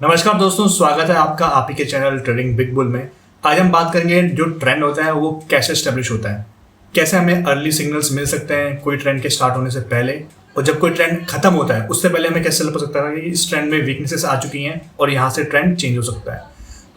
नमस्कार दोस्तों, स्वागत है आपका आप ही के चैनल ट्रेडिंग बिग बुल में। आज हम बात करेंगे जो ट्रेंड होता है वो कैसे एस्टेब्लिश होता है, कैसे हमें अर्ली सिग्नल्स मिल सकते हैं कोई ट्रेंड के स्टार्ट होने से पहले, और जब कोई ट्रेंड खत्म होता है उससे पहले हमें कैसे पता सकता है कि इस ट्रेंड में वीकनेसेस आ चुकी हैं और यहाँ से ट्रेंड चेंज हो सकता है।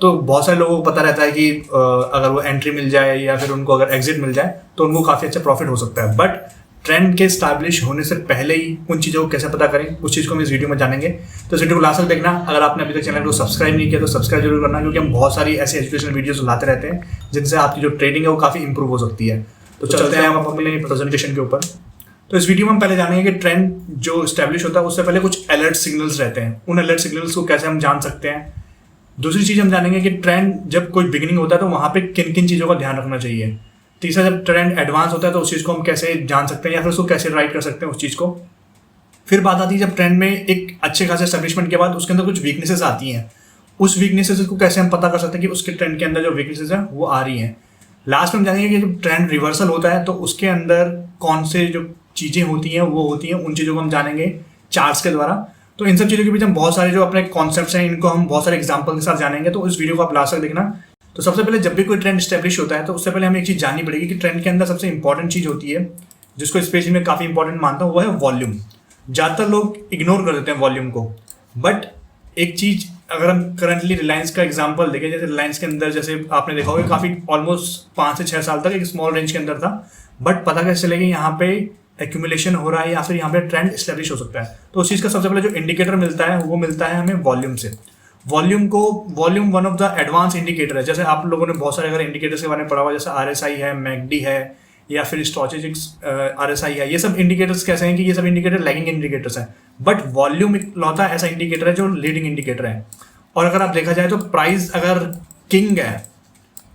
तो बहुत सारे लोगों को पता रहता है कि अगर वो एंट्री मिल जाए या फिर उनको अगर एग्जिट मिल जाए तो उनको काफ़ी अच्छा प्रॉफिट हो सकता है। बट ट्रेंड के स्टैब्लिश होने से पहले ही उन चीज़ों को कैसे पता करें, उस चीज़ को हम इस वीडियो में जानेंगे। तो इस वीडियो को लास्ट तक देखना। अगर आपने अभी तक चैनल को सब्सक्राइब नहीं किया तो सब्सक्राइब जरूर करना, क्योंकि हम बहुत सारी ऐसी एजुकेशनल वीडियोस लाते रहते हैं जिनसे आपकी जो ट्रेडिंग है वो काफ़ी इंप्रूव हो सकती है। तो चलते हैं हम अपने प्रेजेंटेशन के ऊपर। तो इस वीडियो में हम पहले जानेंगे कि ट्रेंड जो स्टैब्लिश होता है उससे पहले कुछ अलर्ट सिग्नल्स रहते हैं, उन अलर्ट सिग्नल्स को कैसे हम जान सकते हैं। दूसरी चीज़ हम जानेंगे कि ट्रेंड जब कोई बिगिनिंग होता है तो वहाँ पे किन किन चीज़ों का ध्यान रखना चाहिए। तीसरा, जब ट्रेंड एडवांस होता है तो उस चीज़ को हम कैसे जान सकते हैं या फिर उसको कैसे राइट कर सकते हैं उस चीज़ को। फिर बात आती है जब ट्रेंड में एक अच्छे खासे एस्टेब्लिशमेंट के बाद उसके अंदर कुछ वीकनेसेस आती हैं, उस वीकनेसेस को कैसे हम पता कर सकते हैं कि उसके ट्रेंड के अंदर जो वीकनेसेस हैं वो आ रही हैं। लास्ट में हम जानेंगे कि जब ट्रेंड रिवर्सल होता है तो उसके अंदर कौन से जो चीज़ें होती हैं वो होती हैं, उन चीज़ों को हम जानेंगे चार्ट्स के द्वारा। तो इन सब चीज़ों के बीच हम बहुत सारे जो अपने कॉन्सेप्ट्स हैं इनको हम बहुत सारे एग्जाम्पल के साथ जानेंगे। तो इस वीडियो को आप लास्ट तक देखना। तो सबसे पहले जब भी कोई ट्रेंड स्टैब्लिश होता है तो उससे पहले हमें एक चीज़ जाननी पड़ेगी कि ट्रेंड के अंदर सबसे इंपॉर्टेंट चीज़ होती है, जिसको स्पेशली मैं काफ़ी इंपॉर्टेंट मानता हूँ, वो है वॉल्यूम। ज़्यादातर लोग इग्नोर कर देते हैं वॉल्यूम को। बट एक चीज़, अगर हम करंटली रिलायंस का एग्जांपल देखें, जैसे रिलायंस के अंदर जैसे आपने देखा होगा काफ़ी ऑलमोस्ट 5 से 6 साल तक एक स्मॉल रेंज के अंदर था, बट पता कैसे चलेगा यहाँ पे एक्यूमुलेशन हो रहा है या फिर यहाँ पे ट्रेंड स्टैब्लिश हो सकता है। तो उस चीज़ का सबसे पहले जो इंडिकेटर मिलता है वो मिलता है हमें वॉल्यूम से। Volume one of the advance indicator है। जैसे आप लोगों ने बहुत सारे अगर इंडिकेटर्स के बारे में पढ़ा हुआ, जैसे RSI है, मैकडी है या फिर स्टोचस्टिक्स RSI है, ये सब इंडिकेटर्स कैसे हैं कि ये सब इंडिकेटर लैगिंग इंडिकेटर्स हैं। बट वॉल्यूम इकलौता ऐसा इंडिकेटर है जो लीडिंग इंडिकेटर है। और अगर आप देखा जाए तो प्राइस अगर किंग है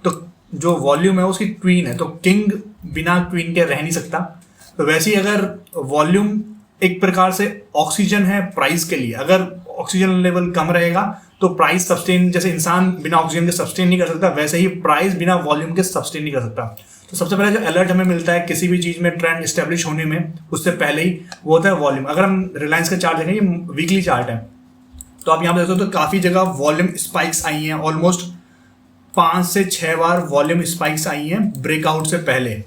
तो जो वॉल्यूम है उसकी क्वीन है, तो किंग बिना क्वीन के रह नहीं सकता। तो वैसे ही अगर वॉल्यूम एक प्रकार से ऑक्सीजन है प्राइस के लिए, अगर ऑक्सीजन लेवल कम रहेगा तो प्राइस सस्टेन, जैसे इंसान बिना ऑक्सीजन के सस्टेन नहीं कर सकता, वैसे ही प्राइस बिना वॉल्यूम के सस्टेन नहीं कर सकता। तो सबसे पहले जो अलर्ट हमें मिलता है किसी भी चीज़ में ट्रेंड स्टैब्लिश होने में, उससे पहले ही वो होता है वॉल्यूम। अगर हम रिलायंस का चार्ट देखें, ये वीकली चार्ट है, तो आप यहाँ पर देखो तो काफ़ी जगह वॉल्यूम स्पाइक्स आई हैं। ऑलमोस्ट 5 से 6 बार वॉल्यूम स्पाइक्स आई हैं ब्रेकआउट से पहले।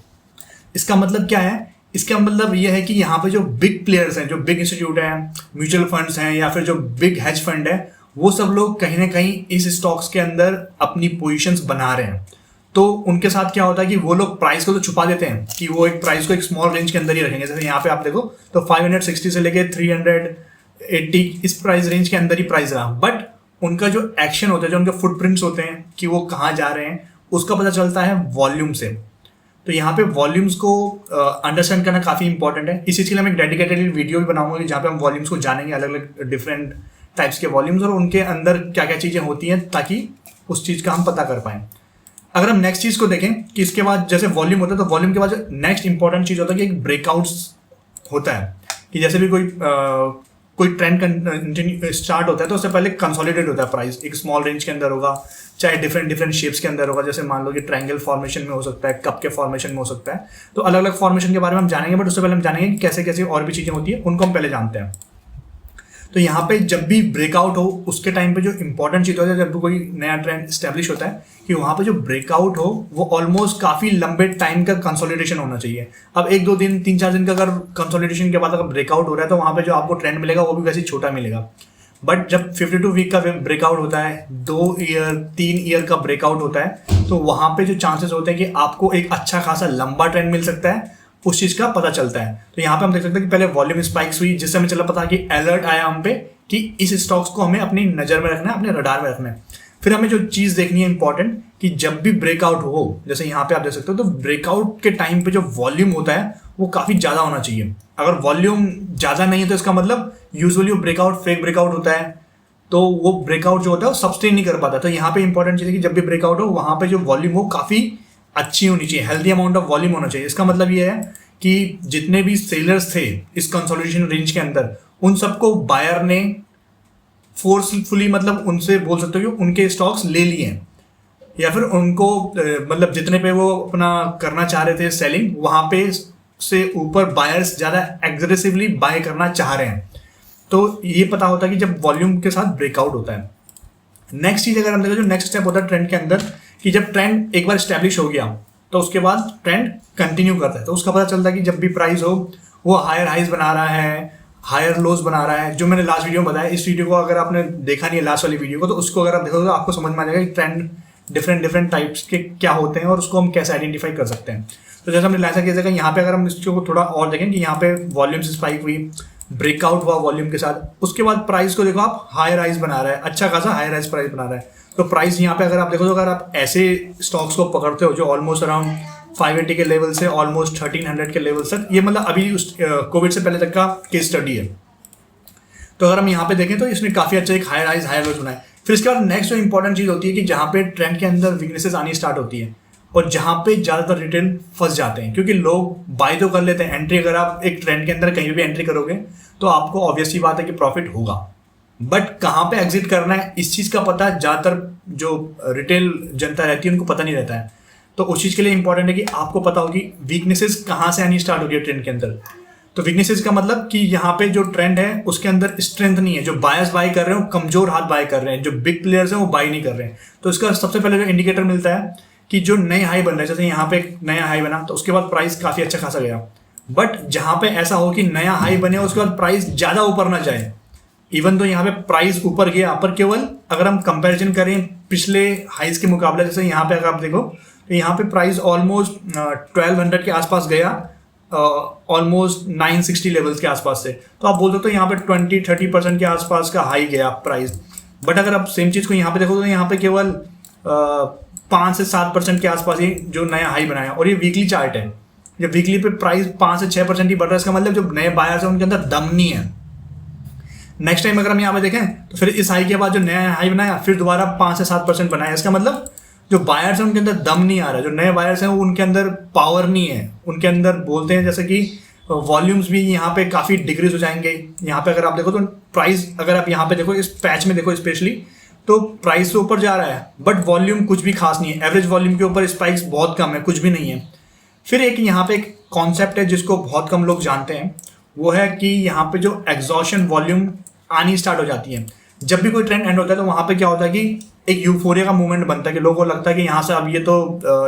इसका मतलब क्या है? इसका मतलब ये है कि यहाँ पे जो बिग प्लेयर्स हैं, जो बिग इंस्टीट्यूट हैं, म्यूचुअल फंड्स हैं या फिर जो बिग हेज फंड है, वो सब लोग कहीं ना कहीं इस स्टॉक्स के अंदर अपनी पोजीशंस बना रहे हैं। तो उनके साथ क्या होता है कि वो लोग प्राइस को तो छुपा देते हैं कि वो एक प्राइस को एक स्मॉल रेंज के अंदर ही रखेंगे। जैसे यहाँ पे आप देखो तो 560 से लेके 380 इस प्राइस रेंज के अंदर ही प्राइस रहा। बट उनका जो एक्शन होता है, जो उनके फुटप्रिंट्स होते हैं कि वो कहाँ जा रहे हैं, उसका पता चलता है वॉल्यूम से। तो यहाँ पे वॉल्यूम्स को अंडरस्टैंड करना काफ़ी इंपॉर्टेंट है। इसी के लिए मैं एक डेडिकेटेड वीडियो भी बनाऊंगा जहाँ पे हम वॉल्यूम्स को जानेंगे, अलग अलग डिफरेंट टाइप्स के वॉल्यूम्स और उनके अंदर क्या क्या चीज़ें होती हैं, ताकि उस चीज़ का हम पता कर पाएँ। अगर हम नेक्स्ट चीज़ को देखें कि इसके बाद जैसे वॉल्यूम होता है, तो वॉल्यूम के बाद नेक्स्ट इंपॉर्टेंट चीज़ होता है कि एक ब्रेकआउट्स होता है। कि जैसे भी कोई ट्रेंड स्टार्ट होता है तो उससे पहले कंसोलिडेट होता है प्राइस, एक स्मॉल रेंज के अंदर होगा, चाहे डिफरेंट शेप्स के अंदर होगा। जैसे मान लो कि ट्रायंगल फॉर्मेशन में हो सकता है, कप के फॉर्मेशन में हो सकता है। तो अलग अलग फॉर्मेशन के बारे में हम जानेंगे, बट उससे पहले हम जानेंगे कि कैसे कैसे और भी चीज़ें होती है, उनको हम पहले जानते हैं। तो यहाँ पे जब भी ब्रेकआउट हो उसके टाइम पे जो इंपॉर्टेंट चीज़ होता है, जब भी कोई नया ट्रेंड स्टैब्लिश होता है, कि वहाँ पे जो ब्रेकआउट हो वो ऑलमोस्ट काफ़ी लंबे टाइम का कंसोलिडेशन होना चाहिए। अब 1-2 दिन 3-4 दिन का अगर कंसोलिडेशन के बाद अगर ब्रेकआउट हो रहा है तो वहाँ पे जो आपको ट्रेंड मिलेगा वो भी वैसे छोटा मिलेगा। बट जब 52 वीक का ब्रेकआउट होता है, 2 ईयर 3 ईयर का ब्रेकआउट होता है, तो वहाँ पे जो चांसेस होते हैं कि आपको एक अच्छा खासा लंबा ट्रेंड मिल सकता है, उस चीज़ का पता चलता है। तो यहाँ पे हम देख सकते हैं कि पहले वॉल्यूम स्पाइक्स हुई, जिससे हमें चला पता कि अलर्ट आया हम पे कि इस स्टॉक्स को हमें अपनी नज़र में रखना है, अपने रडार में रखना है। फिर हमें जो चीज़ देखनी है इंपॉर्टेंट, कि जब भी ब्रेकआउट हो, जैसे यहाँ पे आप देख सकते हो, तो ब्रेकआउट के टाइम पे जो वॉल्यूम होता है वो काफ़ी ज़्यादा होना चाहिए। अगर वॉल्यूम ज़्यादा नहीं है तो इसका मतलब यूजुअली वो ब्रेकआउट फेक ब्रेकआउट होता है, तो वो ब्रेकआउट जो होता है वो सस्टेन नहीं कर पाता। तो यहाँ पे इंपॉर्टेंट चीज़ है कि जब भी ब्रेकआउट हो वहाँ पे जो वॉल्यूम हो काफ़ी अच्छी होनी चाहिए, हेल्दी अमाउंट ऑफ वॉल्यूम होना चाहिए। इसका मतलब ये है कि जितने भी सेलर्स थे इस कंसोलिडेशन रेंज के अंदर, उन सबको बायर ने फोर्सफुली, मतलब उनसे बोल सकते हो कि उनके स्टॉक्स ले लिए हैं, या फिर उनको मतलब जितने पे वो अपना करना चाह रहे थे सेलिंग, वहाँ पे से ऊपर बायर्स ज़्यादा एग्रेसिवली बाय करना चाह रहे हैं। तो ये पता होता है कि जब वॉल्यूम के साथ ब्रेकआउट होता है। नेक्स्ट चीज अगर हम देखें, जो नेक्स्ट स्टेप होता है ट्रेंड के अंदर, कि जब ट्रेंड एक बार स्टैब्लिश हो गया तो उसके बाद ट्रेंड कंटिन्यू करता है, तो उसका पता चलता है कि जब भी प्राइस हो वो हायर हाइज बना रहा है, हायर लोज बना रहा है। जो मैंने लास्ट वीडियो में बताया, इस वीडियो को अगर आपने देखा नहीं है लास्ट वाली वीडियो को, तो उसको अगर आप देखोगे तो आपको समझ में आ जाएगा कि ट्रेंड डिफरेंट टाइप्स के क्या होते हैं और उसको हम कैसे आइडेंटिफाई कर सकते हैं। तो जैसे हमने ऐसा किया जाएगा, यहाँ पे अगर हम इसको थोड़ा और देखें कि यहाँ पे वॉल्यूम से स्पाइक हुई, ब्रेकआउट हुआ वॉल्यूम के साथ, उसके बाद प्राइस को देखो आप हायर राइज बना रहा है, अच्छा खासा हायर राइज प्राइस बना रहा है। तो प्राइस यहाँ पे अगर आप देखो तो अगर आप ऐसे स्टॉक्स को पकड़ते हो जो ऑलमोस्ट अराउंड 580 के लेवल से ऑलमोस्ट 1300 के लेवल तक, ये मतलब अभी उस कोविड से पहले तक का केस स्टडी है। तो अगर हम यहाँ पे देखें तो इसने काफी अच्छा एक हायर हाइज हायर लोज बनाया। फिर इसके बाद नेक्स्ट जो इंपॉर्टेंट चीज होती है कि जहाँ पे ट्रेंड के अंदर वीकनेसेस आनी स्टार्ट होती है और जहाँ पे ज्यादातर रिटेल फंस जाते हैं, क्योंकि लोग बाय तो कर लेते हैं। एंट्री अगर आप एक ट्रेंड के अंदर कहीं भी एंट्री करोगे तो आपको ऑब्वियसली बात है कि प्रॉफिट होगा, बट कहाँ पे एग्जिट करना है इस चीज का पता ज्यादातर जो रिटेल जनता रहती है उनको पता नहीं रहता है। तो उस चीज के लिए इंपॉर्टेंट है कि आपको पता होगी वीकनेसेस कहाँ से आनी स्टार्ट होगी ट्रेंड के अंदर। तो वीकनेसेस का मतलब कि यहाँ पे जो ट्रेंड है उसके अंदर स्ट्रेंथ नहीं है, जो बायर्स बाय कर रहे हैं वो कमजोर हाथ बाय कर रहे हैं, जो बिग प्लेयर्स हैं वो बाय नहीं कर रहे हैं। तो इसका सबसे पहले जो इंडिकेटर मिलता है कि जो नए हाई बन रहे हैं, जैसे यहाँ पे एक नया हाई बना तो उसके बाद प्राइस काफी अच्छा खासा गया, बट जहां पे ऐसा हो कि नया हाई बने उसके बाद प्राइस ज्यादा ऊपर ना जाए, इवन तो यहाँ पे प्राइस ऊपर गया पर केवल अगर हम कंपैरिजन करें पिछले हाइज के मुकाबले, जैसे यहाँ पे अगर आप देखो तो यहाँ पे प्राइस ऑलमोस्ट 1200 के आसपास गया, ऑलमोस्ट 960 लेवल्स के आसपास से। तो आप बोल सकते हो यहाँ पे 20-30% के आसपास का हाई गया प्राइस। बट अगर आप सेम चीज को यहाँ पे देखो तो यहाँ पे केवल 5 से 7% के आसपास ही जो नया हाई बनाया, और ये वीकली चार्ट है। जब वीकली पे प्राइस 5 से 6% ही बढ़ रहा है, इसका मतलब जो नए बायर्स हैं उनके अंदर दम नहीं है। नेक्स्ट टाइम अगर हम यहाँ पे देखें तो फिर इस हाई के बाद जो नया हाई बनाया फिर दोबारा 5 से 7% बनाया, इसका मतलब जो बायर्स हैं उनके अंदर दम नहीं आ रहा है, जो नए बायर्स हैं उनके अंदर पावर नहीं है, उनके अंदर बोलते हैं जैसे कि वॉल्यूम्स भी यहाँ पे काफी डिक्रीज हो जाएंगे। यहाँ पे अगर आप देखो तो प्राइस अगर आप यहाँ पे देखो इस पैच में देखो स्पेशली, तो प्राइस तो ऊपर जा रहा है बट वॉल्यूम कुछ भी खास नहीं है, एवरेज वॉल्यूम के ऊपर स्पाइक्स बहुत कम है, कुछ भी नहीं है। फिर एक यहाँ पे एक कॉन्सेप्ट है जिसको बहुत कम लोग जानते हैं, वो है कि यहाँ पे जो एग्जॉशन वॉल्यूम आनी स्टार्ट हो जाती है। जब भी कोई ट्रेंड एंड होता है तो वहाँ पे क्या होता है कि एक यूफोरिया का मूवमेंट बनता है कि लोगों को लगता है कि यहाँ से अब ये तो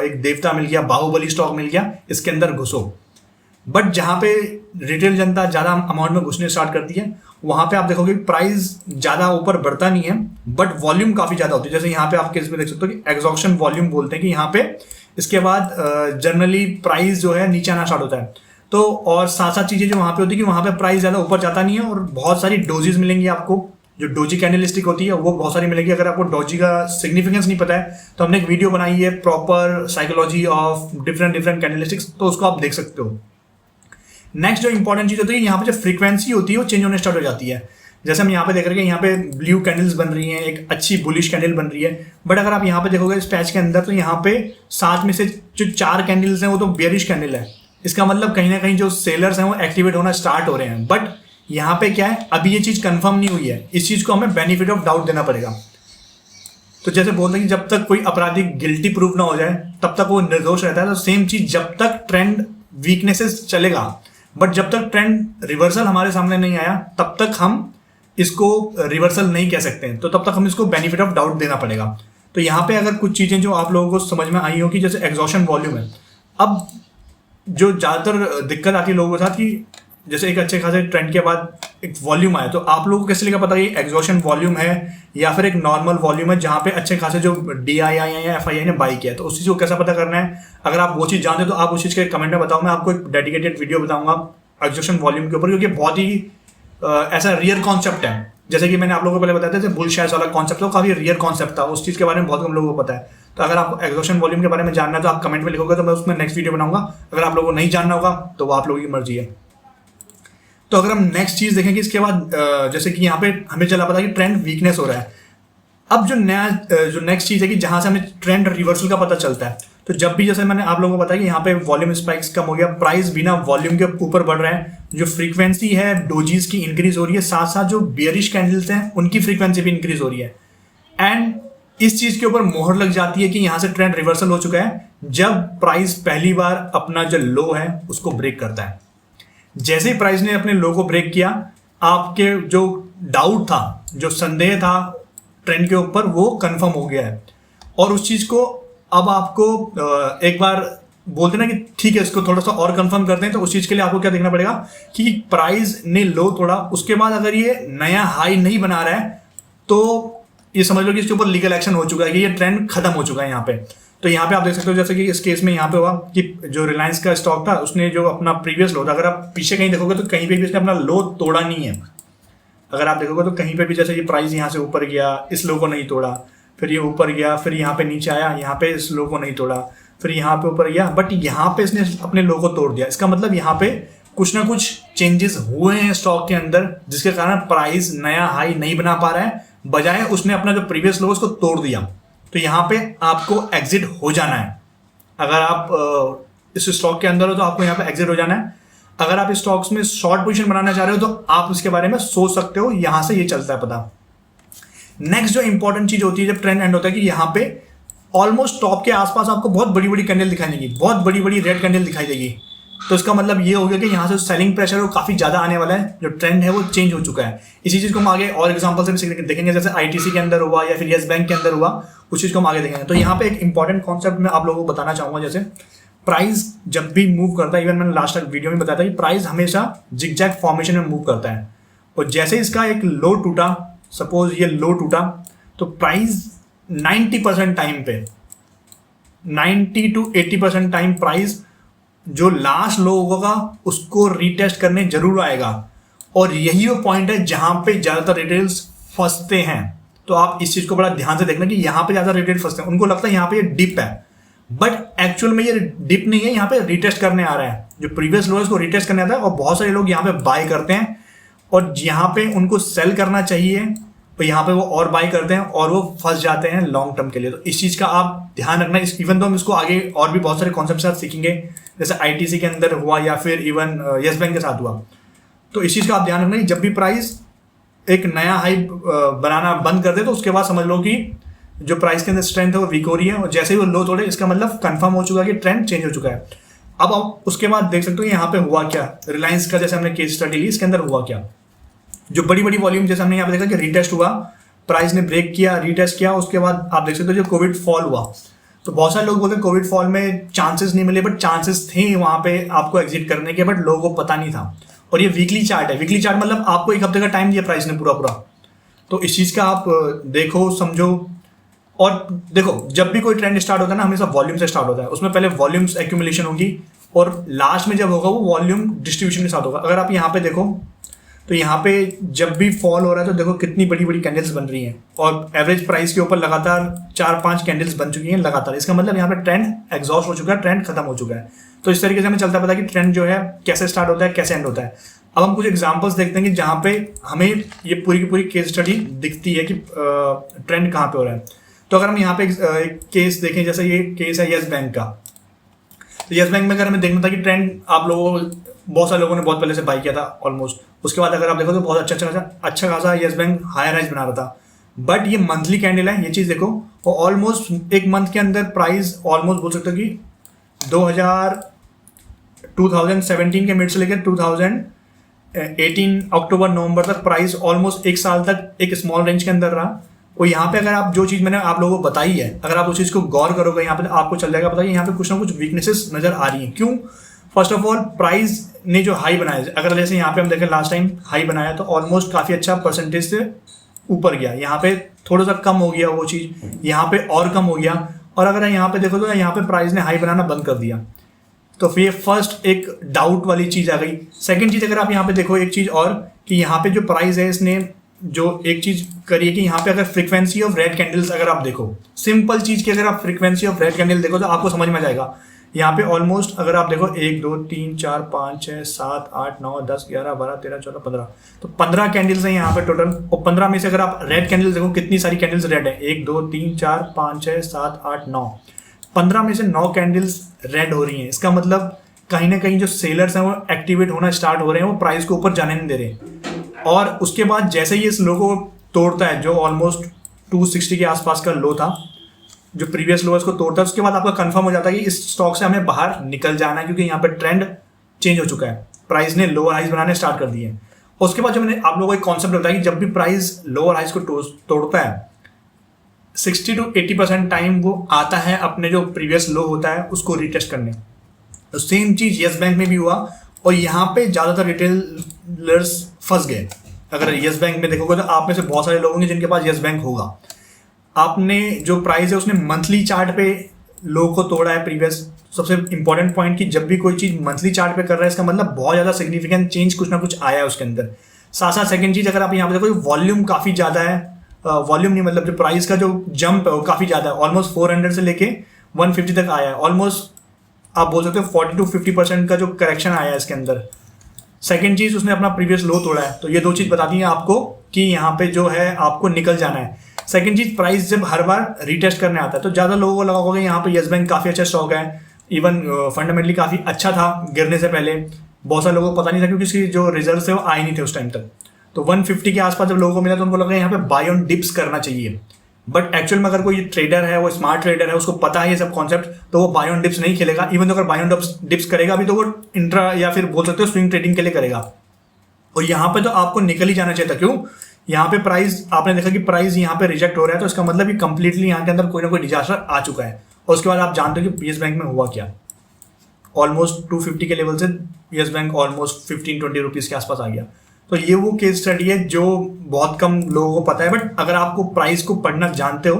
एक देवता मिल गया, बाहुबली स्टॉक मिल गया, इसके अंदर घुसो। बट जहाँ पे रिटेल जनता ज़्यादा अमाउंट में घुसने स्टार्ट करती है वहाँ पे आप देखोगे प्राइस ज़्यादा ऊपर बढ़ता नहीं है बट वॉल्यूम काफ़ी ज़्यादा होती है। जैसे यहाँ पे आप केस में देख सकते हो कि एग्जॉक्शन वॉल्यूम बोलते हैं कि यहाँ पे इसके बाद जनरली प्राइस जो है नीचे आना स्टार्ट होता है। तो और साथ साथ चीज़ें जो वहाँ पे होती है कि वहाँ पे प्राइस ज़्यादा ऊपर जाता नहीं है और बहुत सारी डोजेज मिलेंगी आपको। जो डोजी कैंडलस्टिक होती है वो बहुत सारी मिलेगी। अगर आपको डोजी का सिग्निफिकेंस नहीं पता है तो हमने एक वीडियो बनाई है proper psychology of different candlesticks, तो उसको आप देख सकते हो। नेक्स्ट जो इंपॉर्टेंट चीज होती है यहाँ पे जो फ्रीक्वेंसी होती है वो चेंज होने स्टार्ट हो जाती है। जैसे हम यहाँ पे देख रहे हैं यहाँ पे ब्लू कैंडल्स बन रही हैं, एक अच्छी बुलिश कैंडल बन रही है, बट अगर आप यहाँ पे देखोगे इस पैच के अंदर तो यहाँ पे 7 में से जो 4 कैंडल्स हैं वो तो बेयरिश कैंडल है। इसका मतलब कहीं ना कहीं जो सेलर्स हैं वो एक्टिवेट होना स्टार्ट हो रहे हैं। बट यहाँ पे क्या है, अभी ये चीज कंफर्म नहीं हुई है, इस चीज को हमें बेनिफिट ऑफ डाउट देना पड़ेगा। तो जैसे बोलते हैं कि जब तक कोई अपराधी गिल्टी प्रूव ना हो जाए तब तक वो निर्दोष रहता है, तो सेम चीज जब तक ट्रेंड वीकनेसेस चलेगा बट जब तक ट्रेंड रिवर्सल हमारे सामने नहीं आया तब तक हम इसको रिवर्सल नहीं कह सकते हैं, तो तब तक हम इसको बेनिफिट ऑफ डाउट देना पड़ेगा। तो यहाँ पे अगर कुछ चीजें जो आप लोगों को समझ में आई हो कि जैसे एग्जॉशन वॉल्यूम है, अब जो ज़्यादातर दिक्कत आती है लोगों के साथ कि जैसे एक अच्छे खासे ट्रेंड के बाद एक वॉल्यूम आया तो आप लोगों को कैसे लगा पता कि एग्जॉशन वॉल्यूम है या फिर एक नॉर्मल वॉल्यूम है जहाँ पे अच्छे खासे जो DII या FII ने बाई किया है, तो उस चीज़ को कैसा पता करना है। अगर आप वो चीज़ जानते हो तो आप उस चीज़ के कमेंट में बताओ, मैं आपको एक डेडिकेटेड वीडियो बताऊंगा एग्जॉशन वॉल्यूम के ऊपर, क्योंकि बहुत ही ऐसा रियर कॉन्सेप्ट है। जैसे कि मैंने आप लोगों को पहले बताया था बुल शेयर्स वाला कॉन्सेप्ट था, काफी रियर कॉन्सेप्ट था, उस चीज़ के बारे में बहुत कम लोगों को पता है। तो अगर आपको एग्जॉशन वॉल्यूम के बारे में जानना है तो आप कमेंट में लिखोगे तो मैं उसमें नेक्स्ट वीडियो बनाऊंगा। अगर आप लोगों को नहीं जानना होगा तो वो आप लोगों की मर्जी है। तो अगर हम नेक्स्ट चीज देखेंगे इसके बाद जैसे कि यहाँ पे हमें चला पता कि ट्रेंड वीकनेस हो रहा है। अब जो नेक्स्ट चीज है कि जहां से हमें ट्रेंड रिवर्सल का पता चलता है, तो जब भी जैसे मैंने आप लोगों को बताया कि यहाँ पे वॉल्यूम स्पाइक्स कम हो गया, प्राइस बिना वॉल्यूम के ऊपर बढ़ रहा है, जो फ्रीक्वेंसी है डोजीज की इंक्रीज हो रही है, साथ साथ जो बियरिश कैंडल्स हैं उनकी फ्रीक्वेंसी भी इंक्रीज हो रही है। एंड इस चीज के ऊपर मोहर लग जाती है कि यहाँ से ट्रेंड रिवर्सल हो चुका है जब प्राइस पहली बार अपना जो लो है उसको ब्रेक करता है। जैसे ही प्राइस ने अपने लो को ब्रेक किया, आपके जो डाउट था, जो संदेह था ट्रेंड के ऊपर वो कंफर्म हो गया है। और उस चीज़ को अब आपको एक बार बोलते ना कि ठीक है इसको थोड़ा सा और कंफर्म करते हैं, तो उस चीज़ के लिए आपको क्या देखना पड़ेगा कि प्राइस ने लो तोड़ा, उसके बाद अगर ये नया हाई नहीं बना रहा है तो ये समझ लो कि इसके ऊपर लीगल एक्शन हो चुका है, कि ये ट्रेंड खत्म हो चुका है यहाँ पे। तो यहाँ पे आप देख सकते हो जैसे कि इस केस में यहाँ पे हुआ कि जो रिलायंस का स्टॉक था उसने जो अपना प्रीवियस लो था, अगर आप पीछे कहीं देखोगे तो कहीं पे भी इसने अपना लो तोड़ा नहीं है। अगर आप देखोगे तो कहीं पे भी जैसे ये प्राइस यहाँ से ऊपर गया, इस लो को नहीं तोड़ा, फिर ये ऊपर गया, फिर यहाँ पे नीचे आया, यहाँ पे इस लो को नहीं तोड़ा, फिर यहाँ पे ऊपर गया, बट यहाँ पे इसने अपने लो को तोड़ दिया। इसका मतलब यहाँ पे कुछ ना कुछ चेंजेस हुए हैं स्टॉक के अंदर, जिसके कारण प्राइस नया हाई नहीं बना पा रहा है, बजाय उसने अपना जो प्रीवियस लो उसको तोड़ दिया। तो यहाँ पे आपको एग्जिट हो जाना है। अगर आप इस स्टॉक के अंदर हो तो आपको यहाँ पे एग्जिट हो जाना है। अगर आप इस स्टॉक्स में शॉर्ट पोजीशन बनाना चाह रहे हो तो आप इसके बारे में सोच सकते हो, यहाँ से ये चलता है पता। नेक्स्ट जो इंपॉर्टेंट चीज होती है जब ट्रेंड एंड होता है कि यहाँ पे ऑलमोस्ट टॉप के आसपास आपको बहुत बड़ी बड़ी कैंडल दिखाई देगी, बहुत बड़ी बड़ी रेड कैंडल दिखाई देगी। तो इसका मतलब ये हो गया कि यहाँ से सेलिंग प्रेशर वो काफी ज्यादा आने वाला है, जो ट्रेंड है वो चेंज हो चुका है। इसी चीज को हम आगे और एग्जांपल से भी देखेंगे, जैसे आईटीसी के अंदर हुआ या फिर येस बैंक के अंदर हुआ, उस चीज को हम आगे देखेंगे। तो यहाँ पे एक इंपॉर्टेंट कॉन्सेप्ट मैं आप लोगों को बताना चाहूंगा, जैसे प्राइस जब भी मूव करता है, इवन मैंने लास्ट वीडियो में बताया था कि प्राइस हमेशा जिगजैग फॉर्मेशन में मूव करता है। और जैसे इसका एक लो टूटा, सपोज ये लो टूटा, तो प्राइस 90% टाइम पे 90 to 80% टाइम प्राइस जो लास्ट लो होगा उसको रीटेस्ट करने जरूर आएगा। और यही वो पॉइंट है जहां पे ज्यादातर रिटेल्स फंसते हैं। तो आप इस चीज को बड़ा ध्यान से देखना कि यहाँ पे ज्यादा रिटेल फंसते हैं, उनको लगता है यहाँ पे ये डिप है, बट एक्चुअल में ये डिप नहीं है, यहाँ पे रिटेस्ट करने आ रहा है। जो प्रीवियस लो है उसको रिटेस्ट करने आता है, और बहुत सारे लोग यहाँ पे बाय करते हैं, और यहाँ पे उनको सेल करना चाहिए तो यहाँ पे वो और बाय करते हैं और वो फंस जाते हैं लॉन्ग टर्म के लिए। तो इस चीज़ का आप ध्यान रखना। इवन तो हम इसको आगे और भी बहुत सारे कॉन्सेप्ट साथ सीखेंगे, जैसे आईटीसी के अंदर हुआ या फिर इवन येस बैंक के साथ हुआ। तो इस चीज़ का आप ध्यान रखना कि जब भी प्राइस एक नया हाई बनाना बंद कर दे तो उसके बाद समझ लो कि जो प्राइस के अंदर स्ट्रेंथ है वो वीक हो रही है, और जैसे ही वो लो तोड़े इसका मतलब कंफर्म हो चुका है कि ट्रेंड चेंज हो चुका है। अब आप उसके बाद देख सकते हो यहाँ पे हुआ क्या, रिलायंस का जैसे हमने केस स्टडी ली, इसके अंदर हुआ क्या, जो बड़ी बड़ी वॉल्यूम जैसे हमने यहाँ पे देखा कि रीटेस्ट हुआ, प्राइस ने ब्रेक किया, रीटेस्ट किया, उसके बाद आप देख सकते हो जो कोविड फॉल हुआ। तो बहुत सारे लोग बोलते हैं कोविड फॉल में चांसेस नहीं मिले, बट चांसेस थे वहां पे आपको एग्जिट करने के, बट लोगों को पता नहीं था। और ये वीकली चार्ट है, वीकली चार्ट मतलब आपको एक हफ्ते का टाइम दिया प्राइस ने पूरा। तो इस चीज का आप देखो, समझो। और देखो जब भी कोई ट्रेंड स्टार्ट होता है ना, हमेशा वॉल्यूम से स्टार्ट होता है। उसमें पहले वॉल्यूम्स एक्यूमुलेशन होगी और लास्ट में जब होगा वो वॉल्यूम डिस्ट्रीब्यूशन के साथ होगा। अगर आप यहाँ पे देखो तो यहाँ पे जब भी फॉल हो रहा है तो देखो कितनी बड़ी बड़ी कैंडल्स बन रही हैं, और एवरेज प्राइस के ऊपर लगातार 4-5 कैंडल्स बन चुकी हैं लगातार। इसका मतलब यहाँ पे ट्रेंड एग्जॉस्ट हो चुका है, ट्रेंड खत्म हो चुका है। तो इस तरीके से हमें चलता पता कि ट्रेंड जो है कैसे स्टार्ट होता है, कैसे एंड होता है। अब हम कुछ एग्जाम्पल्स देखते हैं कि जहाँ पे हमें ये पूरी की पूरी केस स्टडी दिखती है कि ट्रेंड कहाँ पे हो रहा है। तो अगर हम यहाँ पे एक केस देखें, जैसे ये केस है येस बैंक का। तो येस बैंक में अगर हमें देखना था कि ट्रेंड आप लोगों बहुत सारे लोगों ने बहुत पहले से बाई किया था ऑलमोस्ट, उसके बाद अगर आप देखो तो बहुत अच्छा खासा येस बैंक हायर राइज बना रहा था। बट ये मंथली कैंडल है, ये चीज़ देखो, और ऑलमोस्ट एक मंथ के अंदर प्राइस ऑलमोस्ट बोल सकते हो कि 2017 के मिड से लेकर 2018 अक्टूबर नवंबर तक प्राइस ऑलमोस्ट एक साल तक एक स्मॉल रेंज के अंदर रहा। और यहाँ पे अगर आप जो चीज़ मैंने आप लोगों को बताई है, अगर आप उस चीज़ को गौर करोगे यहाँ पे आपको चल जाएगा पता कि यहाँ पे कुछ ना कुछ वीकनेसेस नजर आ रही हैं। क्यों? फर्स्ट ऑफ ऑल प्राइस ने जो हाई बनाया, अगर जैसे यहाँ पे हम देखें लास्ट टाइम हाई बनाया तो ऑलमोस्ट काफ़ी अच्छा परसेंटेज से ऊपर गया, यहाँ पे थोड़ा सा कम हो गया वो चीज़, यहाँ पे और कम हो गया। और अगर यहाँ पे देखो तो यहाँ पे प्राइस ने हाई बनाना बंद कर दिया। तो फिर ये फर्स्ट एक डाउट वाली चीज़ आ गई। सेकेंड चीज़ अगर आप यहाँ पे देखो एक चीज़ और कि यहाँ पे जो प्राइस है इसने जो एक चीज़ करी है कि यहाँ पे अगर फ्रीक्वेंसी ऑफ रेड कैंडल्स अगर आप देखो, सिंपल चीज़ की अगर आप फ्रीक्वेंसी ऑफ रेड कैंडल देखो तो आपको समझ में आ जाएगा। यहाँ पे ऑलमोस्ट अगर आप देखो 1 2 3 4 5 6 7 8 9 10 11 12 13 14 15, तो 15 कैंडल्स हैं यहाँ पे टोटल। और 15 में से अगर आप रेड कैंडल्स देखो कितनी सारी कैंडल्स रेड है, 1 2 3 4 5 6 7 8 9, 15 में से 9 कैंडल्स रेड हो रही हैं। इसका मतलब कहीं ना कहीं जो सेलर्स हैं वो एक्टिवेट होना स्टार्ट हो रहे हैं, वो प्राइस को ऊपर जाने नहीं दे रहे। और उसके बाद जैसे ही इस लो को तोड़ता है, जो ऑलमोस्ट 260 के आसपास का लो था, जो प्रीवियस लो उसको तोड़ता है, उसके बाद आपका कंफर्म हो जाता है कि इस स्टॉक से हमें बाहर निकल जाना है, क्योंकि यहाँ पे ट्रेंड चेंज हो चुका है, प्राइस ने लोअर हाइज बनाने स्टार्ट कर दिए। उसके बाद जो मैंने आप लोगों को एक कॉन्सेप्ट बताया कि जब भी प्राइस लोअर हाइज को तोड़ता है 60-80% टाइम वो आता है अपने जो प्रीवियस लो होता है उसको रीटेस्ट करने। तो सेम चीज येस बैंक में भी हुआ और यहाँ पे ज़्यादातर रिटेलर्स फंस गए। अगर येस बैंक में देखोगे तो आप में से बहुत सारे लोग होंगे जिनके पास येस बैंक होगा। आपने जो प्राइस है उसने मंथली चार्ट पे लो को तोड़ा है प्रीवियस। सबसे इंपॉर्टेंट पॉइंट कि जब भी कोई चीज़ मंथली चार्ट पे कर रहा है इसका मतलब बहुत ज़्यादा सिग्निफिकेंट चेंज कुछ ना कुछ आया है उसके अंदर। साथ साथ सेकंड चीज़, अगर आप यहाँ पे देखो वॉल्यूम काफ़ी ज़्यादा है, वॉल्यूम नहीं मतलब जो प्राइस का जो जंप है वो काफ़ी ज़्यादा है। ऑलमोस्ट 400 से लेके 150 तक आया है। ऑलमोस्ट आप बोल सकते हो 40-50% का जो करेक्शन आया है इसके अंदर। सेकंड चीज़, उसने अपना प्रीवियस लो तोड़ा है। तो ये दो चीज़ बताती हैं आपको कि यहाँ पे जो है आपको निकल जाना है। सेकंड चीज़, प्राइस जब हर बार रीटेस्ट करने आता है तो ज़्यादा लोगों को लगा होगा यहाँ पे येस बैंक काफ़ी अच्छा स्टॉक है, इवन फंडामेंटली काफ़ी अच्छा था गिरने से पहले। बहुत सारे लोगों को पता नहीं था क्योंकि इसकी जो रिजल्ट थे वो आए नहीं थे उस टाइम तक। तो 150 के आसपास जब लोगों को मिला तो उनको लगा यहाँ पे बाय ऑन डिप्स करना चाहिए। बट एक्चुअल में अगर कोई ट्रेडर है, वो स्मार्ट ट्रेडर है, उसको पता है ये सब कॉन्सेप्ट, तो वो बाय ऑन डिप्स नहीं खेलेगा। इवन तो अगर बाय ऑन डिप्स करेगा अभी तो वो इंट्रा या फिर बोल सकते हो स्विंग ट्रेडिंग के लिए करेगा। और यहाँ पे तो आपको निकल ही जाना चाहिए था। क्यों? यहाँ पे प्राइस आपने देखा कि प्राइस यहाँ पे रिजेक्ट हो रहा है, तो इसका मतलब कि कंप्लीटली यहाँ के अंदर कोई ना कोई डिजास्टर आ चुका है। और उसके बाद आप जानते हो कि येस बैंक में हुआ क्या। ऑलमोस्ट 250 के लेवल से येस बैंक ऑलमोस्ट 15-20 रुपीज़ के आसपास आ गया। तो ये वो केस स्टडी है जो बहुत कम लोगों को पता है। बट अगर आपको प्राइस को पढ़ना जानते हो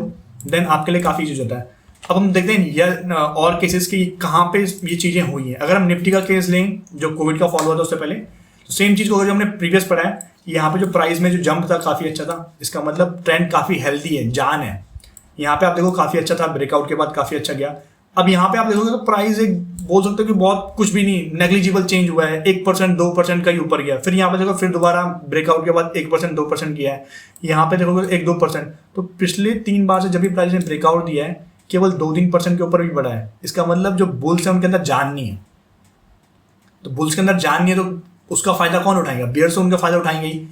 देन आपके लिए काफ़ी चीज़ होता है। अब हम देखते हैं ये और केसेस की कहाँ पे ये चीज़ें हुई हैं। अगर हम निफ्टी का केस लें जो कोविड का फॉलो हुआ था उससे पहले, तो सेम चीज़ को अगर जो हमने प्रीवियस पढ़ा है, यहाँ पे जो प्राइस में जो जंप था काफ़ी अच्छा था। इसका मतलब ट्रेंड काफ़ी हेल्दी है, जान है। यहाँ पे आप देखो काफ़ी अच्छा था, ब्रेकआउट के बाद काफ़ी अच्छा गया। अब यहाँ पे आप देखोगे तो प्राइस एक बोल सकते हो कि बहुत कुछ भी नहीं, नेग्लिजिबल चेंज हुआ है, 1% 2% का ही ऊपर गया। फिर यहाँ पे देखो फिर दोबारा ब्रेकआउट के बाद 1% 2% किया है। यहाँ पे देखोगे 1-2%। तो पिछले 3 बार से जब भी प्राइस ने ब्रेकआउट दिया है केवल 2-3% के ऊपर भी बढ़ा है। इसका मतलब जो बुल्स है उनके अंदर जान नहीं है। तो बुल्स के अंदर जान नहीं है तो उसका फायदा कौन उठाएगा? बियर्स उनका फायदा उठाएंगे ही।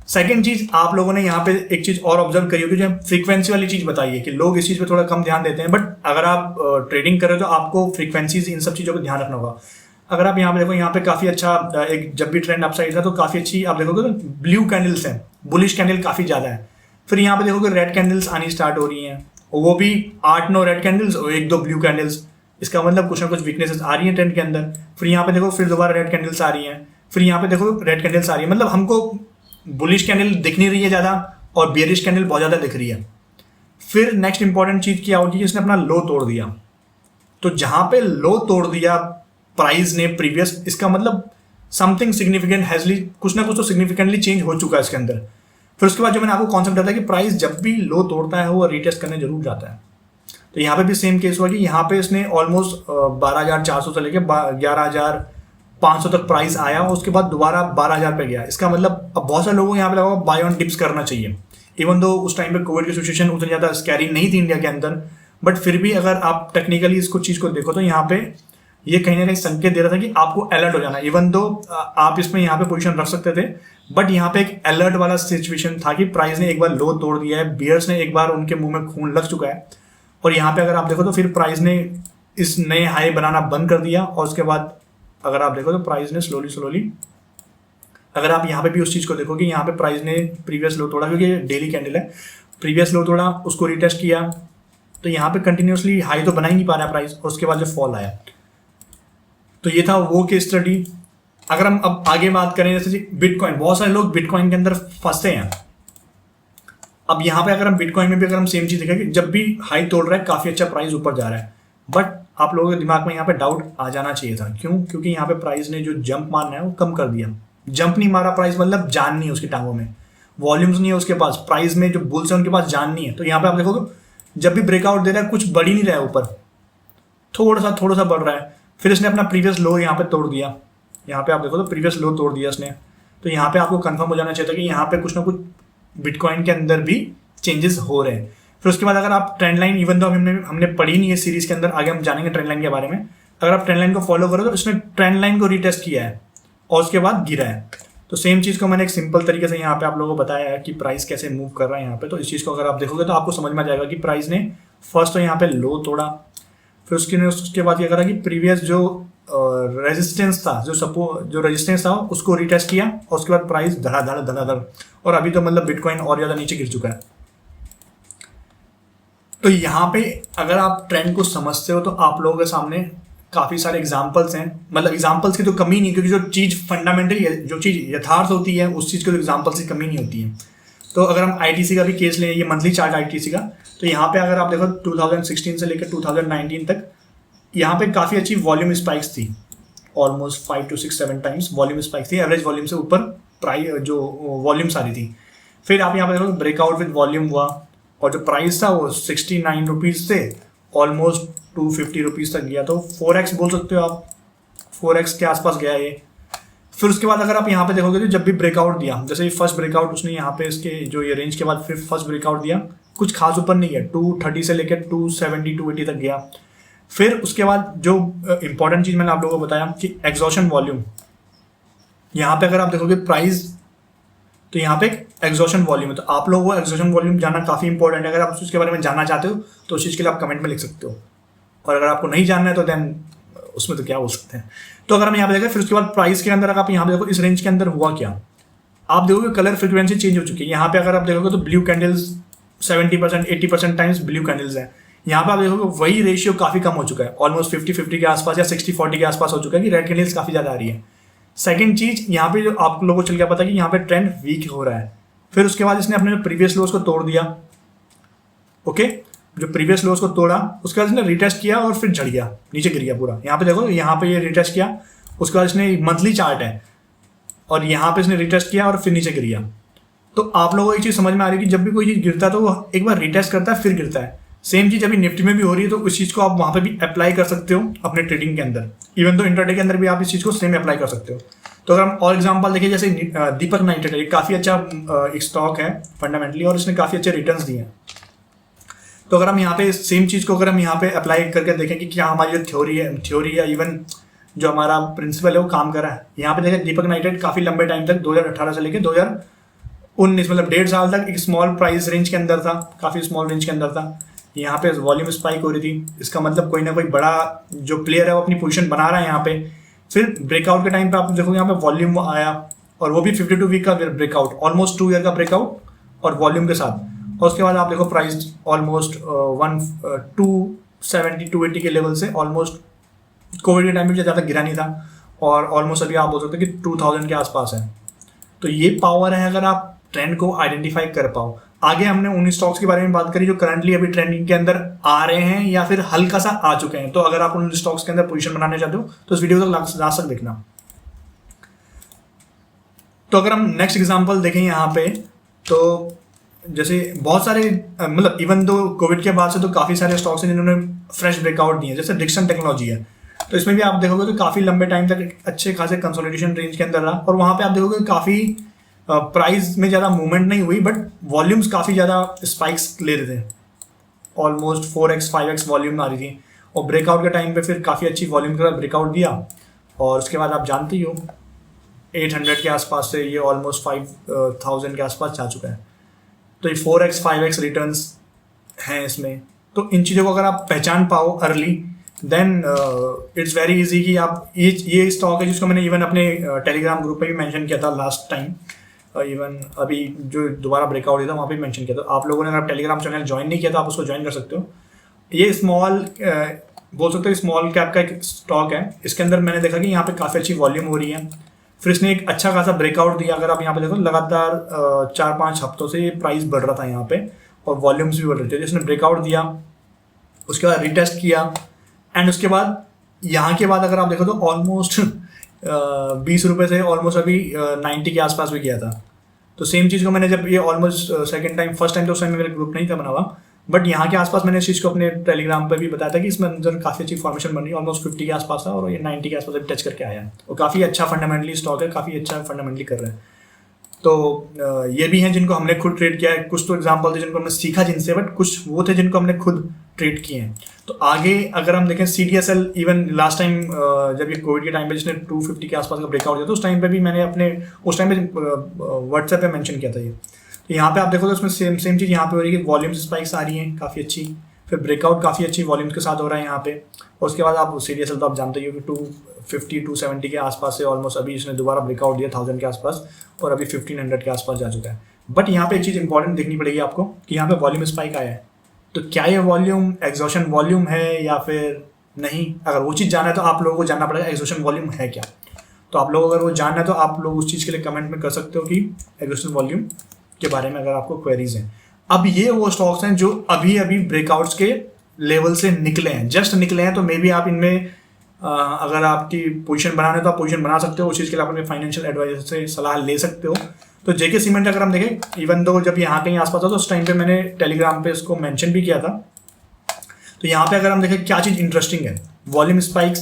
सेकंड चीज, आप लोगों ने यहाँ पे एक चीज और ऑब्जर्व करी होगी, जो फ्रीक्वेंसी वाली चीज बताई है कि लोग इस चीज पे थोड़ा कम ध्यान देते हैं। बट अगर आप ट्रेडिंग कर रहे हो तो आपको फ्रीक्वेंसीज इन सब चीजों को ध्यान रखना होगा। अगर आप यहाँ पे देखो, यहाँ पे काफी अच्छा एक जब भी ट्रेंड अपसाइड था तो काफी अच्छी आप देखोगे तो ब्लू कैंडल्स हैं, बुलिश कैंडल काफी ज्यादा है। फिर यहाँ पे देखोगे रेड कैंडल्स आनी स्टार्ट हो रही हैं, वो भी 8-9 रेड कैंडल्स और 1-2 ब्लू कैंडल्स। इसका मतलब कुछ ना कुछ वीकनेसेस आ रही है ट्रेंड के अंदर। फिर यहाँ पे देखो फिर दोबारा रेड कैंडल्स आ रही हैं, फिर यहाँ पे देखो रेड कैंडल्स आ रही है। मतलब हमको बुलिश कैंडल दिख नहीं रही है ज़्यादा और बियरिश कैंडल बहुत ज़्यादा दिख रही है। फिर नेक्स्ट इंपॉर्टेंट चीज़ क्या होती है, इसने अपना लो तोड़ दिया। तो जहाँ पे लो तोड़ दिया प्राइस ने प्रीवियस, इसका मतलब समथिंग सिग्निफिकेंट हैजली, कुछ ना कुछ तो सिग्निफिकेंटली चेंज हो चुका है इसके अंदर। फिर उसके बाद जो मैंने आपको कॉन्सेप्ट बताया कि प्राइस जब भी लो तोड़ता है वो रीटेस्ट करने जरूर जाता है। तो यहाँ पे भी सेम केस हुआ कि यहाँ पे इसने ऑलमोस्ट 12,400 से लेके 11,500 तक प्राइस आया और उसके बाद दोबारा 12,000 पे गया। इसका मतलब अब बहुत सारे लोगों को यहाँ पे लगा बाय ऑन डिप्स करना चाहिए। इवन दो उस टाइम पे कोविड की सिचुएशन उतनी ज़्यादा स्कैरी नहीं थी इंडिया के अंदर, बट फिर भी अगर आप टेक्निकली इसको चीज़ को देखो तो यहाँ पे ये कहीं ना कहीं संकेत दे रहा था कि आपको अलर्ट हो जाना। इवन दो आप इसमें यहाँ पे पोजीशन रख सकते थे, बट यहाँ पे एक अलर्ट वाला सिचुएशन था कि प्राइस ने एक बार लो तोड़ दिया है, बियर्स ने एक बार उनके मुंह में खून लग चुका है। और यहाँ पे अगर आप देखो तो फिर प्राइस ने इस नए हाई बनाना बंद कर दिया और उसके बाद अगर आप देखो तो प्राइस ने स्लोली अगर आप यहाँ पे भी उस चीज़ को देखो कि यहाँ पे प्राइस ने प्रीवियस लो तोड़ा, क्योंकि डेली कैंडल है, प्रीवियस लो तोड़ा, उसको रिटेस्ट किया, तो यहाँ पे कंटिन्यूसली हाई तो बना ही नहीं पा रहा प्राइस और उसके बाद जो फॉल आया। तो ये था वो केस स्टडी। अगर हम अब आगे बात करें जैसे बिटकॉइन, बहुत सारे लोग बिटकॉइन के अंदर फंसते हैं। अब यहाँ पे अगर हम बिटकॉइन में भी अगर हम सेम चीज़ देखें कि जब भी हाई तोड़ रहा है काफ़ी अच्छा प्राइस ऊपर जा रहा है, बट आप लोगों के दिमाग में यहाँ पे डाउट आ जाना चाहिए था। क्यों? क्योंकि यहाँ पे प्राइस ने जो जंप मारना है वो कम कर दिया। जंप नहीं मारा प्राइस, मतलब जान नहीं है उसकी टांगों में, वॉल्यूम्स नहीं है उसके पास, प्राइस में जो बुल्स है उनके पास जान नहीं है। तो यहाँ पे आप देखोगे जब भी ब्रेकआउट दे रहा है कुछ बढ़ ही नहीं रहा है, ऊपर थोड़ा सा बढ़ रहा है। फिर इसने अपना प्रीवियस लो यहाँ पे तोड़ दिया, यहाँ पे आप देखो तो प्रीवियस लो तोड़ दिया इसने। तो यहाँ पे आपको कंफर्म हो जाना चाहिए था कि यहाँ पे कुछ ना कुछ बिटकॉइन के अंदर भी चेंजेस हो रहे हैं। फिर उसके बाद अगर आप ट्रेंड लाइन, इवन तो हमने पढ़ी नहीं है सीरीज के अंदर, आगे हम जानेंगे ट्रेंड लाइन के बारे में, अगर आप ट्रेंड लाइन को फॉलो करो तो इसने ट्रेंड लाइन को रीटेस्ट किया है और उसके बाद गिरा है। तो सेम चीज़ को मैंने एक सिंपल तरीके से यहाँ पे आप लोगों को बताया है कि प्राइस कैसे मूव कर रहा है यहाँ पे। तो इस चीज़ को अगर आप देखोगे तो आपको समझ में आ जाएगा कि प्राइस ने फर्स्ट तो यहाँ पे लो तोड़ा, फिर उसके बाद क्या करा कि प्रीवियस जो रेजिस्टेंस था, जो रेजिस्टेंस था उसको रिटेस्ट किया और उसके बाद प्राइस धड़ाधड़ और अभी तो मतलब बिटकॉइन और ज़्यादा नीचे गिर चुका है। तो यहाँ पे अगर आप ट्रेंड को समझते हो तो आप लोगों के सामने काफ़ी सारे एग्जाम्पल्स हैं, मतलब एग्जाम्पल्स की तो कमी नहीं, क्योंकि जो चीज़ फंडामेंटली है, जो चीज़ यथार्थ होती है, उस चीज़ की तो एग्जाम्पल्स की कमी नहीं होती है। तो अगर हम आईटीसी का भी केस लें, ये मंथली चार्ट आईटीसी का, तो यहाँ पे अगर आप देखो 2016 से लेकर 2019 तक यहाँ पे काफ़ी अच्छी वॉल्यूम स्पाइक्स थी, almost 5 to 6-7 times volume spikes थी, एवरेज वॉल्यूम से ऊपर प्राइस जो वॉल्यूम्स आ रही थी। फिर आप यहाँ पे देखो ब्रेकआउट विद वॉल्यूम हुआ, और जो प्राइस था वो 69 रुपीज़ से ऑलमोस्ट 250 रुपीज़ तक गया, तो 4x बोल सकते हो आप, 4x के आसपास गया ये। फिर उसके बाद अगर आप यहाँ पे देखोगे तो जब भी ब्रेकआउट दिया, जैसे फर्स्ट ब्रेकआउट उसने यहाँ पे इसके जो ये रेंज के बाद फिर फर्स्ट ब्रेकआउट दिया, कुछ खास ऊपर नहीं है, 230 से लेकर 270 280 तक गया। फिर उसके बाद जो इंपॉर्टेंट चीज़ मैंने आप लोगों को बताया कि एग्जॉशन वॉल्यूम, यहाँ पे अगर आप देखोगे प्राइस, तो यहाँ पे एग्जॉशन वॉल्यूम है, तो आप लोगों को एग्जॉशन वॉल्यूम जानना काफ़ी इंपॉर्टेंट है। अगर आप उसके बारे में जानना चाहते हो तो उस चीज़ के लिए आप कमेंट में लिख सकते हो, और अगर आपको नहीं जानना है तो देन उसमें तो क्या हो सकते हैं। तो अगर हम यहाँ पे देखें, फिर उसके बाद प्राइस के अंदर अगर आप यहाँ पे देखो इस रेंज के अंदर हुआ क्या, आप देखोगे कलर फ्रिक्वेंसी चेंज हो चुकी है। यहाँ पे अगर आप देखोगे तो blue candles 70% 80% times blue candles हैं। यहाँ पे आप देखोगे वही रेशियो काफ़ी कम हो चुका है, ऑलमोस्ट 50-50 के आसपास या 60-40 के आसपास हो चुका है कि रेड कैंडल्स काफ़ी ज़्यादा आ रही है। सेकंड चीज़, यहाँ पे जो आप लोगों को चल गया पता कि यहाँ पे ट्रेंड वीक हो रहा है। फिर उसके बाद इसने अपने प्रीवियस लोज को तोड़ दिया, ओके, जो प्रीवियस लोज को तोड़ा, उसके बाद इसने रिटेस्ट किया और फिर झड़ गया, नीचे गिर गया पूरा। यहाँ पे देखो, यहाँ पे ये रिटेस्ट किया, उसके बाद इसने मंथली चार्ट है और यहाँ पे इसने रिटेस्ट किया और फिर नीचे गिर गया। तो आप लोगों को एक चीज़ समझ में आ रही है कि जब भी कोई चीज़ गिरता है तो वो एक बार रिटेस्ट करता है फिर गिरता है। सेम चीज़ अभी निफ्टी में भी हो रही है, तो उस चीज़ को आप वहाँ पे भी अप्लाई कर सकते हो अपने ट्रेडिंग के अंदर, इवन तो इंटरडे के अंदर भी आप इस चीज़ को सेम अप्लाई कर सकते हो। तो अगर हम और एग्जांपल देखिए, जैसे दीपक नाइट्रेट है, काफ़ी अच्छा एक स्टॉक है फंडामेंटली और इसने काफ़ी अच्छे रिटर्न्स दिए हैं। तो अगर हम यहाँ पे सेम चीज़ को अगर हम यहाँ पे अप्लाई करके देखें कि क्या हमारी जो थ्योरी है इवन जो हमारा प्रिंसिपल है वो काम कर रहा है। यहाँ पे देखें दीपक नाइट्रेट काफ़ी लंबे टाइम तक 2018 से लेकर 2019 मतलब 1.5 साल तक एक स्मॉल प्राइस रेंज के अंदर था, काफ़ी स्मॉल रेंज के अंदर था। यहाँ पे वॉल्यूम स्पाइक हो रही थी, इसका मतलब कोई ना कोई बड़ा जो प्लेयर है वो अपनी पोजीशन बना रहा है यहाँ पे। फिर ब्रेकआउट के टाइम पे आप देखोगे यहाँ पे वॉल्यूम आया और वो भी 52 वीक का ब्रेकआउट, ऑलमोस्ट 2 ईयर का ब्रेकआउट और वॉल्यूम के साथ। और उसके बाद आप देखो प्राइस ऑलमोस्ट 270 280 के लेवल से ऑलमोस्ट कोविड के टाइम में ज़्यादा गिरा नहीं था और ऑलमोस्ट अभी आप बोल सकते हैं कि 2000 के आसपास है। तो ये पावर है अगर आप ट्रेंड को आइडेंटिफाई कर पाओ। आगे हमने उन स्टॉक्स के बारे में बात करी जो करंटली अभी ट्रेंडिंग के अंदर आ रहे हैं या फिर हल्का सा आ चुके हैं। तो अगर आप उन स्टॉक्स के अंदर पोजीशन बनाने चाहते हो तो इस वीडियो को लास्ट तक देखना। तो अगर हम नेक्स्ट एग्जांपल देखें यहाँ पे, तो जैसे बहुत सारे मतलब इवन दो कोविड के बाद से तो काफ़ी सारे स्टॉक्स हैं जिन्होंने फ्रेश ब्रेकआउट दिए, जैसे डिक्सन टेक्नोलॉजी है। तो इसमें भी आप देखोगे तो काफ़ी लंबे टाइम तक अच्छे खासे कंसोलिडेशन रेंज के अंदर रहा और वहाँ पे आप देखोगे काफ़ी प्राइस में ज़्यादा मूवमेंट नहीं हुई बट वॉल्यूम्स काफ़ी ज़्यादा स्पाइक्स ले रहे थे, ऑलमोस्ट 4x 5x वॉल्यूम आ रही थी। और ब्रेकआउट के टाइम पे फिर काफ़ी अच्छी वॉल्यूम का ब्रेकआउट दिया और उसके बाद आप जानते ही हो 800 के आसपास से ये ऑलमोस्ट 5000 के आसपास जा चुका है। तो ये 4x 5x रिटर्न्स हैं इसमें। तो इन चीज़ों को अगर आप पहचान पाओ early then it's very easy कि आप ये स्टॉक है जिसको मैंने इवन अपने टेलीग्राम ग्रुप पे भी मेंशन किया था लास्ट टाइम, इवन अभी जो दोबारा ब्रेकआउट हुआ था वहाँ पे मेंशन किया था। आप लोगों ने अगर टेलीग्राम चैनल ज्वाइन नहीं किया तो आप उसको ज्वाइन कर सकते हो। ये स्मॉल बोल सकते हो स्मॉल कैप का एक स्टॉक है। इसके अंदर मैंने देखा कि यहाँ पे काफ़ी अच्छी वॉल्यूम हो रही है। फिर इसने एक अच्छा खासा ब्रेकआउट दिया। अगर आप यहाँ पे देखो लगातार 4-5 हफ्तों से ये प्राइस बढ़ रहा था यहाँ पे और वॉल्यूम्स भी बढ़ रहे थे। जिसने ब्रेकआउट दिया उसके बाद रिटेस्ट किया एंड उसके बाद यहाँ के बाद अगर आप देखो तो ऑलमोस्ट 20 रुपये से ऑलमोस्ट अभी 90 के आसपास भी गया था। तो सेम चीज़ को मैंने जब ये almost second time, first time तो उस टाइम मेरा ग्रुप नहीं था बना हुआ बट यहाँ के आसपास मैंने इस चीज़ को अपने टेलीग्राम पर भी बताया था कि इसमें अंदर काफ़ी अच्छी फॉर्मेशन बन रही है। ऑलमोस्ट 50 के आसपास था और ये 90 के आसपास अभी टच करके आया है और काफ़ी अच्छा फंडामेंटली स्टॉक है, काफ़ी अच्छा फंडामेंटली कर रहा है। तो ये भी हैं जिनको हमने खुद ट्रेड किया है। कुछ तो एग्जांपल थे जिनको हमने सीखा जिनसे, बट कुछ वो थे जिनको हमने खुद ट्रेड किए हैं। तो आगे अगर हम देखें CDSL, इवन लास्ट टाइम जब ये कोविड के टाइम पे जिसने 250 के आसपास का ब्रेकआउट दिया तो उस टाइम पे भी मैंने अपने उस टाइम पे व्हाट्सएप पे मेंशन किया था ये। तो यहाँ पे आप देखो तो उसमें सेम चीज़ यहाँ पे हो रही है कि वॉल्यूम्स स्पाइक्स आ रही हैं काफ़ी अच्छी, फिर ब्रेकआउट काफ़ी अच्छी वॉल्यूम्स के साथ हो रहा है यहाँ पे। और उसके बाद आप CDSL तो आप जानते ही हो कि 250-270 के आसपास से ऑलमोस्ट अभी इसने दोबारा ब्रेकआउट दिया 1000 के आसपास और अभी 1500 के आसपास जा चुका है। बट यहाँ पे एक चीज़ इंपॉर्टेंट देखनी पड़ेगी आपको कि यहाँ पे वॉल्यूम स्पाइक आया है तो क्या ये वॉल्यूम एग्जॉशन वॉल्यूम है या फिर नहीं, अगर वो चीज़ जानना है तो आप लोगों को जानना पड़ेगा एग्जॉशन वॉल्यूम है क्या। तो आप लोग अगर वो जानना है तो आप लोग उस चीज़ के लिए कमेंट में कर सकते हो कि एग्जॉशन वॉल्यूम के बारे में अगर आपको क्वेरीज हैं। अब ये वो स्टॉक्स हैं जो अभी अभी ब्रेकआउट्स के लेवल से निकले हैं, जस्ट निकले हैं, तो मे बी आप इनमें अगर आपकी पोजीशन बनाना है तो आप पोजीशन बना सकते हो। उस चीज़ के लिए आप अपने फाइनेंशियल एडवाइजर से सलाह ले सकते हो। तो जेके सीमेंट अगर हम देखें, इवन दो जब यहाँ कहीं आसपास था तो उस टाइम पे मैंने टेलीग्राम पे इसको मेंशन भी किया था। तो यहाँ पे अगर हम देखें क्या चीज़ इंटरेस्टिंग है, वॉल्यूम स्पाइक्स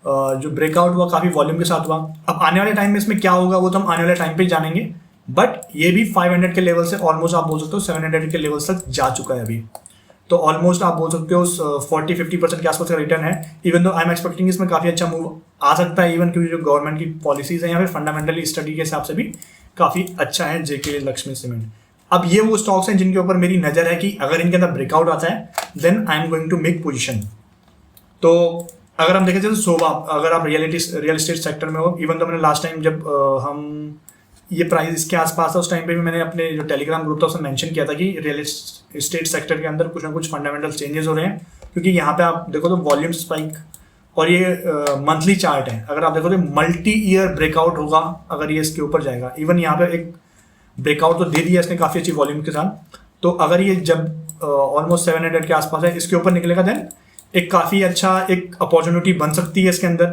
जो ब्रेकआउट हुआ काफ़ी वॉल्यूम के साथ हुआ। अब आने वाले टाइम में इसमें क्या होगा वो तो हम आने वाले टाइम पे ही जानेंगे, बट ये भी 500 के लेवल से ऑलमोस्ट आप बोल सकते हो 700 के लेवल तक जा चुका है अभी। तो ऑलमोस्ट आप बोल सकते हो 40-50% के आसपास का रिटर्न है। Even though I am expecting इसमें काफ़ी अच्छा मूव आ सकता है, इवन क्योंकि जो गवर्नमेंट की पॉलिसीज हैं या फिर फंडामेंटली स्टडी के हिसाब से भी काफ़ी अच्छा है जेके लक्ष्मी सीमेंट। अब ये वो स्टॉक्स हैं जिनके ऊपर मेरी नज़र है कि अगर इनके अंदर ब्रेकआउट आता है then I am going to make position. तो अगर हम देखें जैसे सोबा, अगर आप रियल एस्टेट सेक्टर में हो, इवन तो मैंने लास्ट टाइम जब हम ये प्राइस इसके आसपास था उस टाइम पे भी मैंने अपने जो टेलीग्राम ग्रुप था उसमें मेंशन किया था कि रियल एस्टेट सेक्टर के अंदर कुछ ना कुछ फंडामेंटल चेंजेस हो रहे हैं। क्योंकि यहाँ पे आप देखो तो वॉल्यूम स्पाइक और ये मंथली चार्ट है, अगर आप देखो तो मल्टी ईयर ब्रेकआउट होगा अगर ये इसके ऊपर जाएगा। इवन यहाँ पे एक ब्रेकआउट तो दे दिया इसने काफ़ी अच्छी वॉल्यूम के साथ। तो अगर ये जब ऑलमोस्ट 700 के आसपास है इसके ऊपर निकलेगा देन एक काफ़ी अच्छा एक अपॉर्चुनिटी बन सकती है इसके अंदर।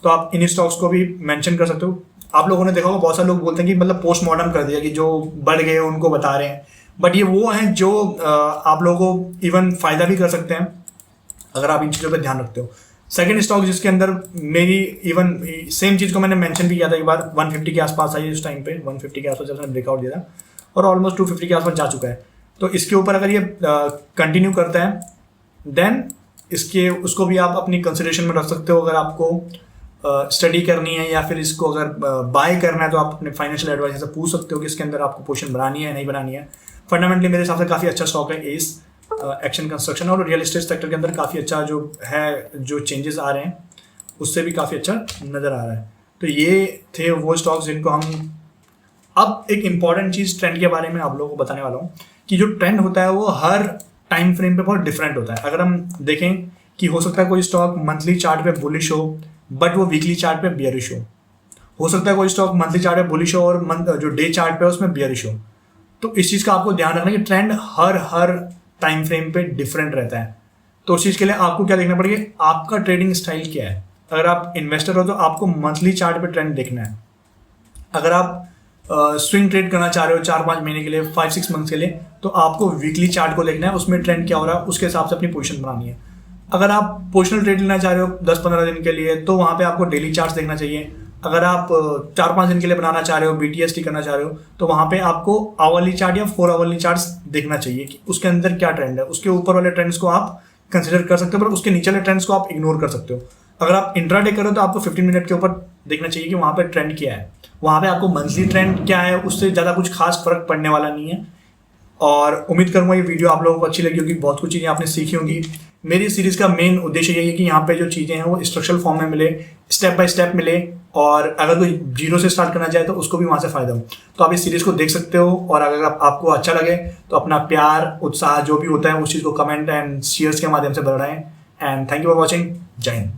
तो आप इन स्टॉक्स को भी मेंशन कर सकते हो। आप लोगों ने देखा होगा बहुत सारे लोग बोलते हैं कि मतलब पोस्टमार्टम कर दिया कि जो बढ़ गए उनको बता रहे हैं, बट ये वो हैं जो आप लोगों को इवन फ़ायदा भी कर सकते हैं अगर आप इन चीज़ों पर ध्यान रखते हो। सेकंड स्टॉक जिसके अंदर मेरी इवन सेम चीज़ को मैंने मेंशन भी किया था एक बार, 150 के आसपास आई उस टाइम पे, 150 के आसपास जब मैंने ब्रेकआउट दिया था और ऑलमोस्ट 250 के आसपास जा चुका है। तो इसके ऊपर अगर ये कंटिन्यू करता है देन इसके उसको भी आप अपनी कंसिडरेशन में रख सकते हो। अगर आपको स्टडी करनी है या फिर इसको अगर बाय करना है तो आप अपने फाइनेंशियल एडवाइजर से पूछ सकते हो कि इसके अंदर आपको पोजीशन बनानी है या नहीं बनानी है। फंडामेंटली मेरे हिसाब से काफ़ी अच्छा स्टॉक है एस एक्शन कंस्ट्रक्शन, और रियल एस्टेट सेक्टर के अंदर काफ़ी अच्छा जो है जो चेंजेस आ रहे हैं उससे भी काफ़ी अच्छा नज़र आ रहा है। तो ये थे वो स्टॉक्स जिनको हम अब एक इम्पॉर्टेंट चीज़ ट्रेंड के बारे में आप लोगों को बताने वाला हूँ कि जो ट्रेंड होता है वो हर टाइम फ्रेम पे बहुत डिफरेंट होता है। अगर हम देखें कि हो सकता है कोई स्टॉक मंथली चार्ट पे बुलिश हो बट वो वीकली चार्ट पे बियरिश हो सकता है कोई स्टॉक मंथली चार्ट पे बुलिश हो और जो डे चार्ट पे उसमें बियरिश हो। तो इस चीज़ का आपको ध्यान रखना कि ट्रेंड हर टाइम फ्रेम पे डिफरेंट रहता है। तो उस चीज़ के लिए आपको क्या देखना पड़ेगा, आपका ट्रेडिंग स्टाइल क्या है। अगर आप इन्वेस्टर हो तो आपको मंथली चार्ट पे ट्रेंड देखना है। अगर आप स्विंग ट्रेड करना चाह रहे हो 4-5 महीने के लिए, 5-6 मंथ्स के लिए, तो आपको वीकली चार्ट को देखना है, उसमें ट्रेंड क्या हो रहा है उसके हिसाब से अपनी पोजीशन बनानी है। अगर आप पोजिशनल ट्रेड लेना चाह रहे हो 10-15 दिन के लिए तो वहाँ पे आपको डेली चार्ट्स देखना चाहिए। अगर आप 4-5 दिन के लिए बनाना चाह रहे हो, BTST करना चाह रहे हो, तो वहाँ पे आपको आवरली चार्ट या 4 आवरली चार्ट्स देखना चाहिए कि उसके अंदर क्या ट्रेंड है। उसके ऊपर वाले ट्रेंड्स को आप कंसिडर कर सकते हो पर उसके नीचे वाले ट्रेंड्स को आप इग्नोर कर सकते हो। अगर आप इंट्राडे करो तो आपको 15 मिनट के ऊपर देखना चाहिए कि वहाँ पे ट्रेंड क्या है। वहाँ पे आपको मंथली ट्रेंड क्या है उससे ज़्यादा कुछ खास फर्क पड़ने वाला नहीं है। और उम्मीद करूँगा ये वीडियो आप लोगों को अच्छी लगी होगी, बहुत कुछ चीज़ें आपने सीखी होंगी। मेरी सीरीज़ का मेन उद्देश्य यही है कि यहाँ पे जो चीज़ें हैं वो स्ट्रक्चरल फॉर्म में मिले, स्टेप बाय स्टेप मिले, और अगर कोई जीरो से स्टार्ट करना चाहे तो उसको भी वहाँ से फ़ायदा हो। तो आप इस सीरीज़ को देख सकते हो और अगर आपको अच्छा लगे तो अपना प्यार उत्साह जो भी होता है उस चीज़ को कमेंट एंड शेयर्स के माध्यम से बढ़ाएं। And thank you for watching. जय हिंद।